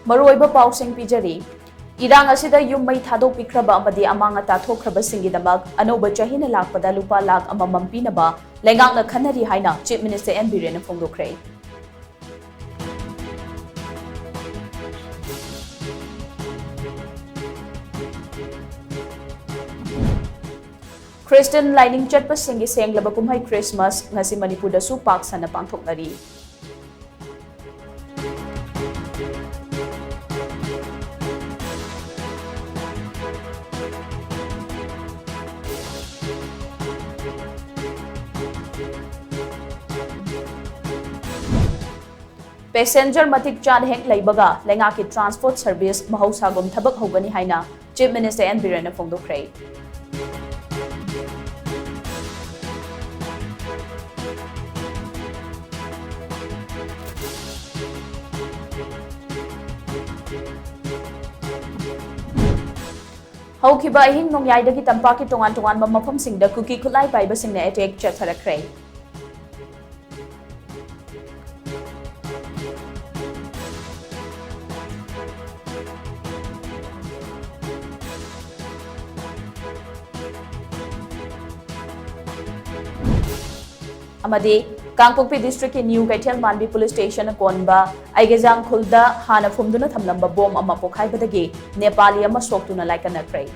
Maruoiba pausing pijari. Irang asida yung may thadok pikraba amadi amang at tathokraba singidamak anoba chahina lakpada lupa lak amamampi na ba lengang na kanari haina Chief Minister N. Biren na fongdokre. Christian lining chatpa singi senglaba kumhay Christmas ngasi Manipur da supak sa napangthoknari. Passenger matik chan hek laibaga lenga ki transport service mahausagom thabak hogani haina Chief Minister N. Biren na fongdokre. Haukiba ahing nongyay dagi tampaki tongan-tongan mamapamsingda kuki kulay paibasing na etek chatharakre. Amadi Kangpokpi District in New Kaitel Manbi Police Station konba Aigezang Khulda hana fumduna thamlamba bom ama pokhai badagi Nepali ama soktuna laikanakre.